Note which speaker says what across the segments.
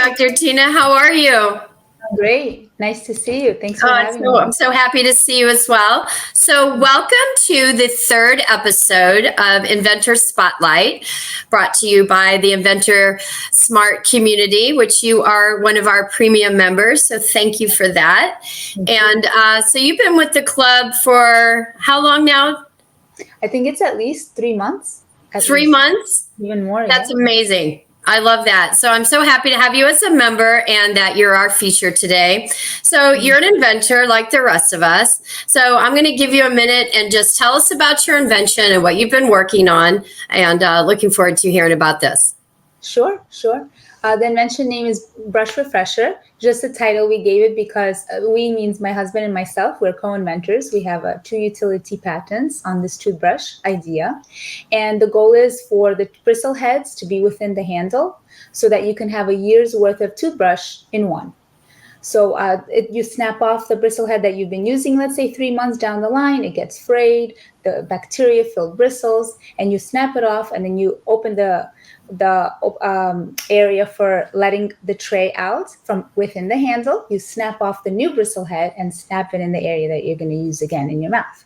Speaker 1: Dr. Tina. How are you?
Speaker 2: Great. Nice to see you. Thanks for having me.
Speaker 1: I'm so happy to see you as well. So welcome to the third episode of Inventor Spotlight, brought to you by the Inventor Smart Community, which you are one of our premium members. So thank you for that. And so you've been with the club for how long now?
Speaker 2: I think it's at least 3 months.
Speaker 1: 3 months?
Speaker 2: Even more.
Speaker 1: That's amazing. I love that. So I'm so happy to have you as a member and that you're our feature today. So you're an inventor like the rest of us. So I'm going to give you a minute and just tell us about your invention and what you've been working on, and looking forward to hearing about this.
Speaker 2: Sure. The invention name is Brush Refresher. Just the title we gave it because we means my husband and myself. We're co-inventors. We have 2 utility patents on this toothbrush idea. And the goal is for the bristle heads to be within the handle so that you can have a year's worth of toothbrush in one. So you snap off the bristle head that you've been using, let's say 3 months down the line, it gets frayed, the bacteria-filled bristles, and you snap it off, and then you open the area for letting the tray out from within the handle. You snap off the new bristle head and snap it in the area that you're going to use again in your mouth.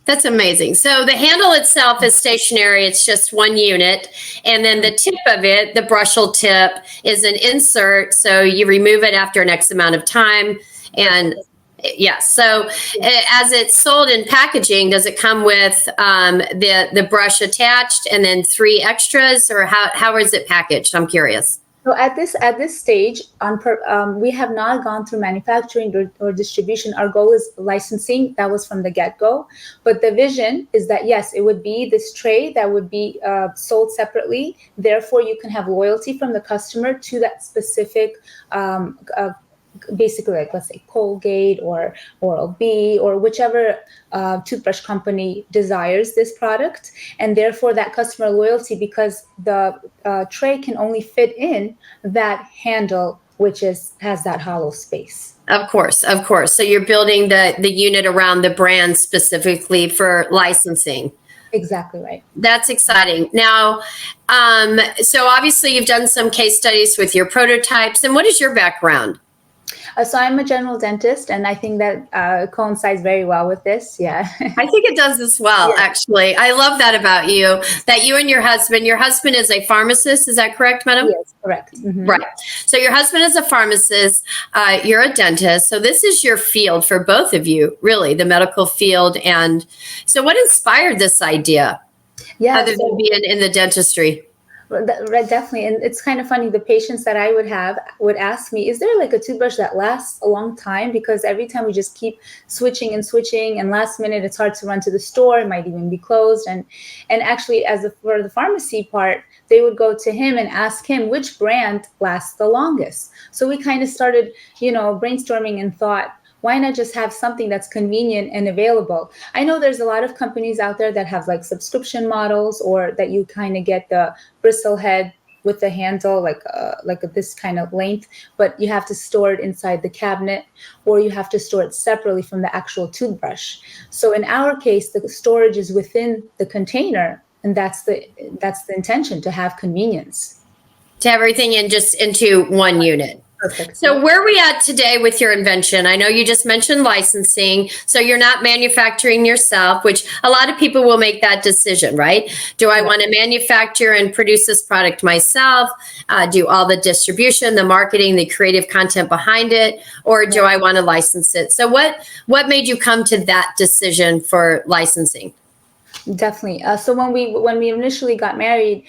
Speaker 1: That's amazing. So the handle itself is stationary. It's just one unit. And then the tip of it, the brushel tip, is an insert. So you remove it after an X amount of time. And yes, so as it's sold in packaging, does it come with the brush attached and then 3 extras, or how is it packaged? I'm curious.
Speaker 2: So at this stage, we have not gone through manufacturing or distribution. Our goal is licensing. That was from the get-go. But the vision is that, yes, it would be this tray that would be sold separately. Therefore, you can have loyalty from the customer to that specific basically, like, let's say Colgate or Oral-B or whichever toothbrush company desires this product, and therefore that customer loyalty, because the tray can only fit in that handle, which has that hollow space.
Speaker 1: Of course. So you're building the unit around the brand specifically for licensing.
Speaker 2: Exactly right.
Speaker 1: That's exciting. Now, so obviously you've done some case studies with your prototypes. And what is your background?
Speaker 2: So I'm a general dentist, and I think that coincides very well with this. Yeah.
Speaker 1: I think it does as well, actually. I love that about you, that you and your husband is a pharmacist. Is that correct, madam?
Speaker 2: Yes, correct. Mm-hmm.
Speaker 1: Right. So your husband is a pharmacist. You're a dentist. So this is your field for both of you, really, the medical field. And so what inspired this idea?
Speaker 2: Yeah,
Speaker 1: other than being in the dentistry?
Speaker 2: Right, definitely. And it's kind of funny, the patients that I would have would ask me, is there like a toothbrush that lasts a long time? Because every time we just keep switching, and last minute it's hard to run to the store, it might even be closed. And actually, for the pharmacy part, they would go to him and ask him which brand lasts the longest. So we kind of started, brainstorming and thought, why not just have something that's convenient and available? I know there's a lot of companies out there that have like subscription models, or that you kind of get the bristle head with the handle, like this kind of length, but you have to store it inside the cabinet, or you have to store it separately from the actual toothbrush. So in our case, the storage is within the container, and that's the intention, to have convenience.
Speaker 1: To have everything into one unit.
Speaker 2: Perfect.
Speaker 1: So where are we at today with your invention? I know you just mentioned licensing. So you're not manufacturing yourself, which a lot of people will make that decision, right? Do I want to manufacture and produce this product myself? Do all the distribution, the marketing, the creative content behind it? Or do I want to license it? So what made you come to that decision for licensing?
Speaker 2: Definitely. So when we initially got married,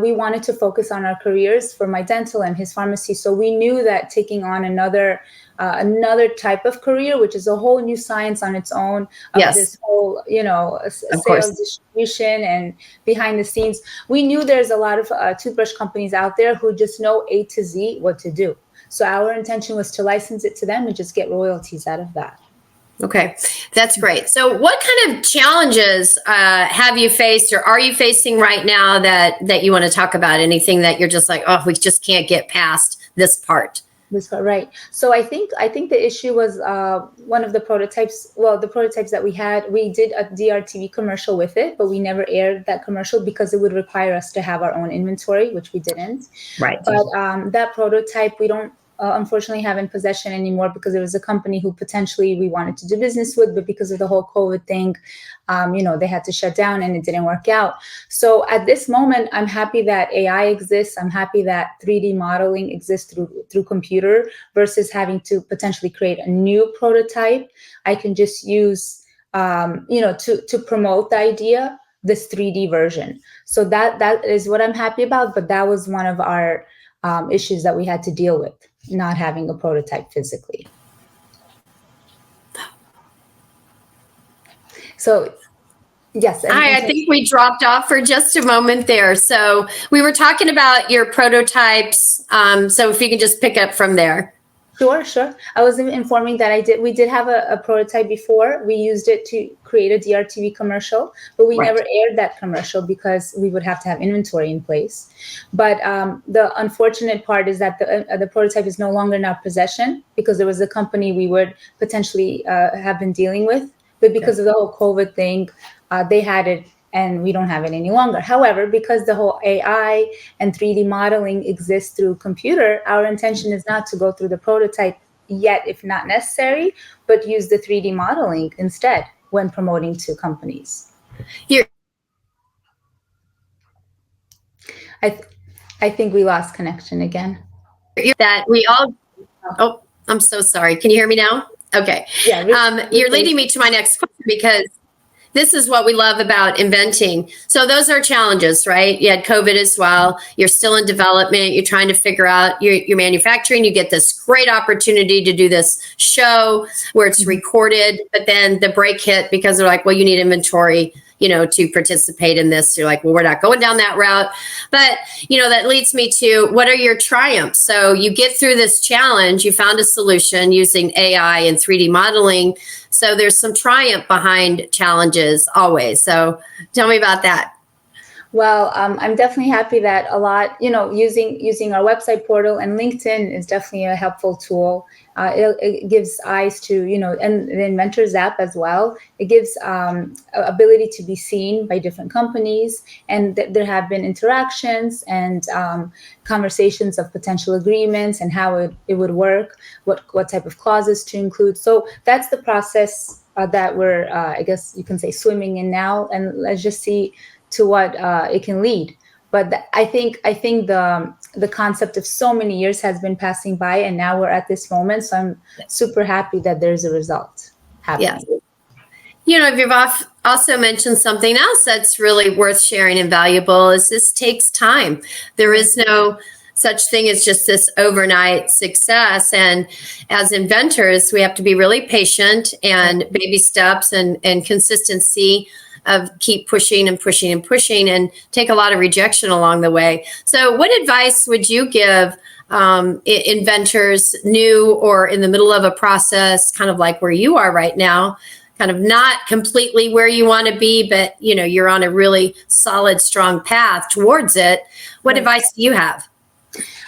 Speaker 2: we wanted to focus on our careers, for my dental and his pharmacy. So we knew that taking on another type of career, which is a whole new science on its own, of this whole, sales, distribution, and behind the scenes, we knew there's a lot of toothbrush companies out there who just know A to Z what to do. So our intention was to license it to them and just get royalties out of that.
Speaker 1: Okay, that's great. So what kind of challenges have you faced, or are you facing right now that you want to talk about? Anything that you're just like, oh, we just can't get past this part?
Speaker 2: This part, right. So I think the issue was one of the prototypes. Well, the prototypes that we had, we did a DRTV commercial with it, but we never aired that commercial because it would require us to have our own inventory, which we didn't.
Speaker 1: Right.
Speaker 2: But that prototype we don't unfortunately have in possession anymore because it was a company who potentially we wanted to do business with, but because of the whole COVID thing, they had to shut down and it didn't work out. So at this moment, I'm happy that AI exists. I'm happy that 3D modeling exists through computer versus having to potentially create a new prototype. I can just use, to promote the idea, this 3D version. So that is what I'm happy about. But that was one of our issues that we had to deal with, not having a prototype physically. So, yes.
Speaker 1: Hi, I think we dropped off for just a moment there. So we were talking about your prototypes. So if you can just pick up from there.
Speaker 2: Sure. I was informing that we did have a prototype before. We used it to create a DRTV commercial, but we never aired that commercial because we would have to have inventory in place. But the unfortunate part is that the prototype is no longer in our possession because there was a company we would potentially have been dealing with. But because of the whole COVID thing, they had it and we don't have it any longer. However, because the whole AI and 3D modeling exists through computer, our intention is not to go through the prototype yet, if not necessary, but use the 3D modeling instead when promoting to companies. I think we lost connection again.
Speaker 1: I'm so sorry. Can you hear me now? Okay.
Speaker 2: Yeah,
Speaker 1: you're leading me to my next question because this is what we love about inventing. So those are challenges, right? You had COVID as well. You're still in development. You're trying to figure out your manufacturing. You get this great opportunity to do this show where it's recorded, but then the break hit because they're like, well, you need inventory, to participate in this. You're like, well, we're not going down that route. But, that leads me to what are your triumphs? So you get through this challenge, you found a solution using AI and 3D modeling. So there's some triumph behind challenges always. So tell me about that.
Speaker 2: Well, I'm definitely happy that a lot, using our website portal and LinkedIn is definitely a helpful tool. It gives eyes to, and the Inventors app as well. It gives ability to be seen by different companies. And there have been interactions and conversations of potential agreements and how it would work, what type of clauses to include. So that's the process that we're, I guess you can say, swimming in now. And let's just see to what it can lead. But I think the concept of so many years has been passing by, and now we're at this moment. So I'm super happy that there's a result happening.
Speaker 1: Yeah. You've also mentioned something else that's really worth sharing and valuable is this takes time. There is no such thing as just this overnight success. And as inventors, we have to be really patient and baby steps and consistency of keep pushing and pushing and pushing and take a lot of rejection along the way. So what advice would you give inventors new or in the middle of a process, kind of like where you are right now, kind of not completely where you want to be, but you're on a really solid, strong path towards it. What advice do you have?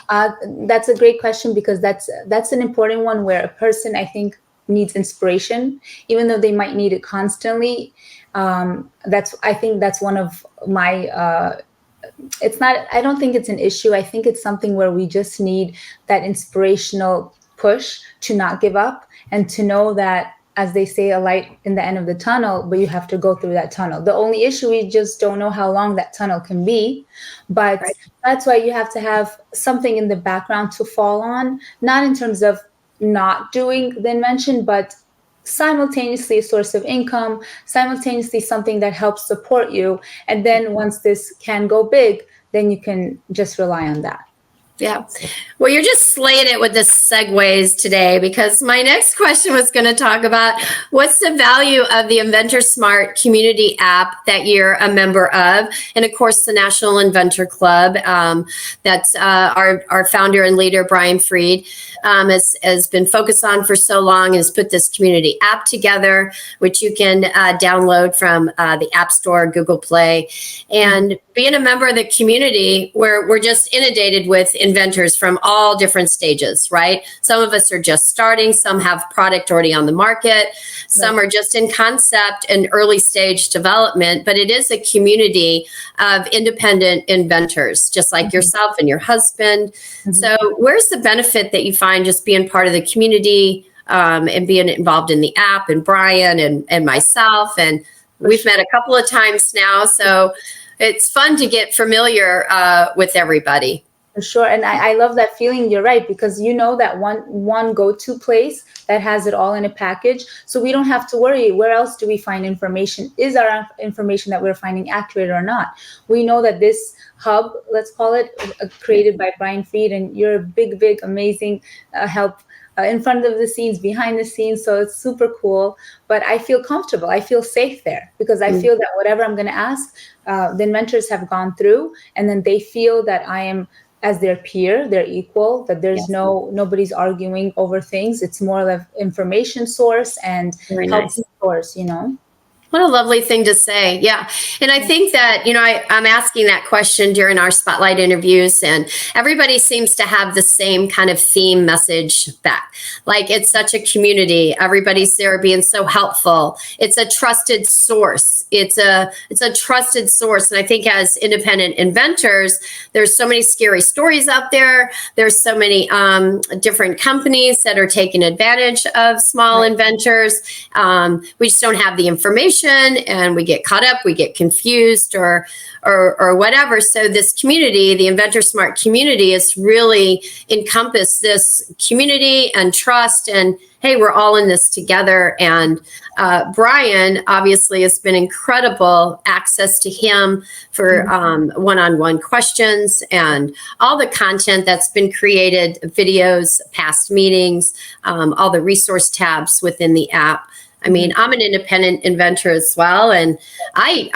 Speaker 2: That's a great question because that's an important one where a person, I think, needs inspiration, even though they might need it constantly. I think that's one of my, I don't think it's an issue. I think it's something where we just need that inspirational push to not give up and to know that, as they say, a light in the end of the tunnel, but you have to go through that tunnel. The only issue, we just don't know how long that tunnel can be. But That's why you have to have something in the background to fall on, not in terms of not doing the invention, but simultaneously a source of income, simultaneously something that helps support you. And then once this can go big, then you can just rely on that.
Speaker 1: Yeah. Well, you're just slaying it with the segues today because my next question was going to talk about what's the value of the Inventor Smart Community App that you're a member of. And of course, the National Inventor Club that's our founder and leader, Brian Freed, has been focused on for so long and has put this community app together, which you can download from the App Store, Google Play. And being a member of the community, we're just inundated with inventors from all different stages, right? Some of us are just starting, some have product already on the market, some are just in concept and early stage development, but it is a community of independent inventors, just like yourself and your husband. So where's the benefit that you find just being part of the community and being involved in the app, and Brian and myself, and we've met a couple of times now, so it's fun to get familiar with everybody.
Speaker 2: For sure. And I love that feeling. You're right, because you know that one go-to place that has it all in a package. So we don't have to worry, where else do we find information? Is our information that we're finding accurate or not? We know that this hub, let's call it, created by Brian Fried, and you're a big, amazing help in front of the scenes, behind the scenes. So it's super cool, but I feel comfortable. I feel safe there because I feel that whatever I'm going to ask, the inventors have gone through, and then they feel that I am as their peer, they're equal, that there's nobody's arguing over things. It's more of information source and help source, you know.
Speaker 1: What a lovely thing to say. Yeah. And I think that, I'm asking that question during our spotlight interviews, and everybody seems to have the same kind of theme message back. Like, it's such a community. Everybody's there being so helpful. It's a trusted source. It's a trusted source. And I think as independent inventors, there's so many scary stories out there. There's so many different companies that are taking advantage of small inventors. We just don't have the information, and we get caught up, we get confused or whatever. So this community, the Inventor Smart Community, is really encompass this community and trust, and hey, we're all in this together. And Brian obviously has been incredible, access to him for one-on-one questions and all the content that's been created, videos, past meetings, all the resource tabs within the app. I mean, I'm an independent inventor as well, and I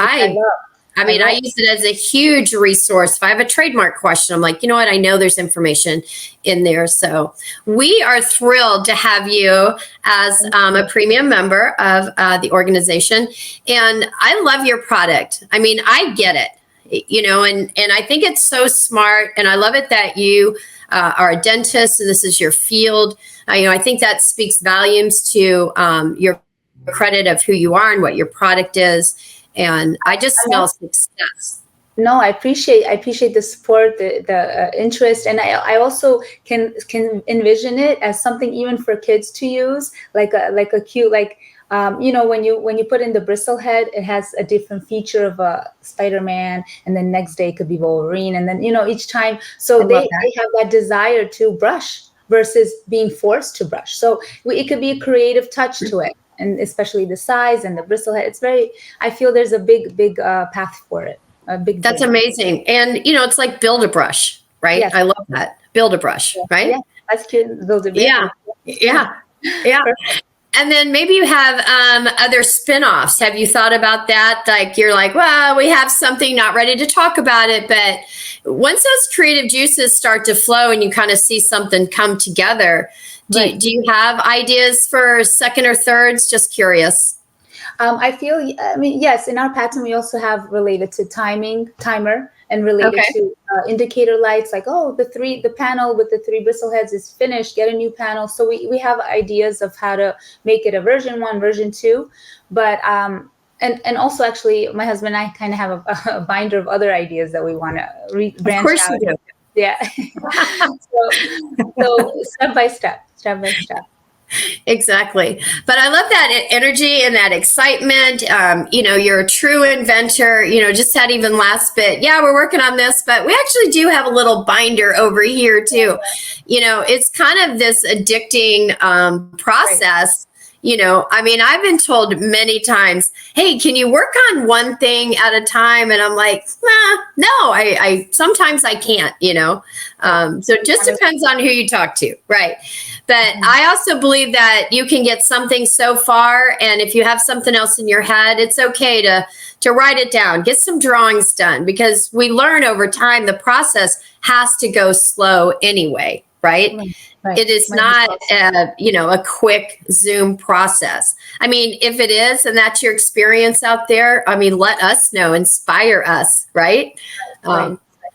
Speaker 1: use it as a huge resource. If I have a trademark question, I'm like, you know what? I know there's information in there. So we are thrilled to have you as a premium member of the organization, and I love your product. I mean, I get it, and I think it's so smart, and I love it that you are a dentist and this is your field. I think that speaks volumes to your credit of who you are and what your product is, and I just smell success.
Speaker 2: No, I appreciate the support, the interest, and I also can envision it as something even for kids to use, like a cute, when you put in the bristle head, it has a different feature of a Spider-Man, and then next day it could be Wolverine, and then each time, so they have that desire to brush versus being forced to brush. So it could be a creative touch to it. And especially the size and the bristle head. I feel there's a big path for it.
Speaker 1: That's amazing. And, it's like Build-A-Brush, right? Yes. I love that. Build-A-Brush, right?
Speaker 2: Yeah, that's cute. Build-A-Brush.
Speaker 1: Yeah. And then maybe you have other spin-offs. Have you thought about that? Like, you're like, well, we have something, not ready to talk about it. But once those creative juices start to flow and you kind of see something come together, do you have ideas for second or thirds? Just curious.
Speaker 2: Yes, in our patent, we also have related to timer, and related to indicator lights, like, the panel with the 3 bristle heads is finished, get a new panel. So we have ideas of how to make it a version 1, version 2. But, and also, actually, my husband and I kind of have a binder of other ideas that we want to branch out. Of course you do. Yeah. so step by step.
Speaker 1: Exactly. But I love that energy and that excitement. You're a true inventor, just that even last bit. Yeah, we're working on this, but we actually do have a little binder over here too. It's kind of this addicting process. I've been told many times, hey, can you work on one thing at a time? And I'm like, no, I sometimes I can't, so it just depends on who you talk to. Right. But I also believe that you can get something so far. And if you have something else in your head, it's okay to write it down, get some drawings done, because we learn over time the process has to go slow anyway. Right. It is not a quick Zoom process. If it is, and that's your experience out there, let us know, inspire us. Right.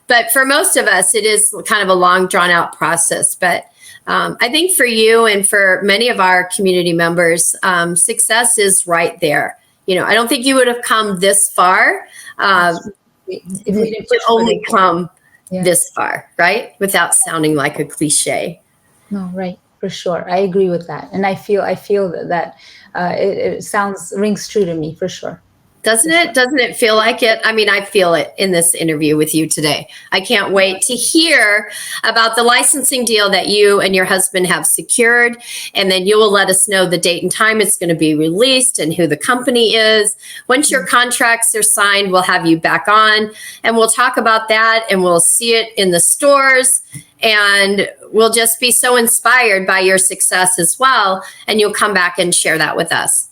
Speaker 1: But for most of us, it is kind of a long, drawn out process. But I think for you and for many of our community members, success is right there. I don't think you would have come this far if we didn't only come this far, right? Without sounding like a cliche.
Speaker 2: No, right. For sure. I agree with that. And I feel that it rings true to me for sure.
Speaker 1: Doesn't it? Doesn't it feel like it? I mean, I feel it in this interview with you today. I can't wait to hear about the licensing deal that you and your husband have secured. And then you will let us know the date and time it's going to be released and who the company is. Once your contracts are signed, we'll have you back on and we'll talk about that and we'll see it in the stores. And we'll just be so inspired by your success as well. And you'll come back and share that with us.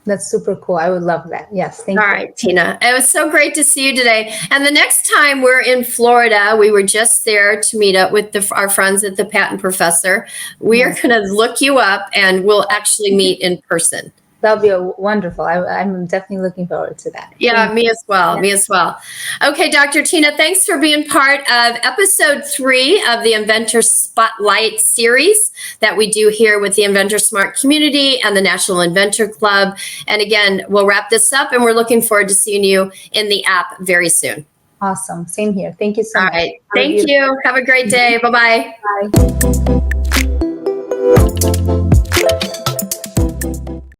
Speaker 2: That's super cool. I would love that. Yes. Thank you.
Speaker 1: All right, Tina. It was so great to see you today. And the next time we're in Florida, we were just there to meet up with our friends at the Patent Professor. We are going to look you up and we'll actually meet in person.
Speaker 2: That'll be wonderful. I'm definitely looking forward to that.
Speaker 1: Yeah, me as well. Yeah. Me as well. Okay, Dr. Tina, thanks for being part of episode 3 of the Inventor Spotlight series that we do here with the Inventor Smart Community and the National Inventor Club. And again, we'll wrap this up and we're looking forward to seeing you in the app very soon.
Speaker 2: Awesome. Same here. Thank you so much.
Speaker 1: All right. Thank you. Have a great day. Bye-bye.
Speaker 2: Bye.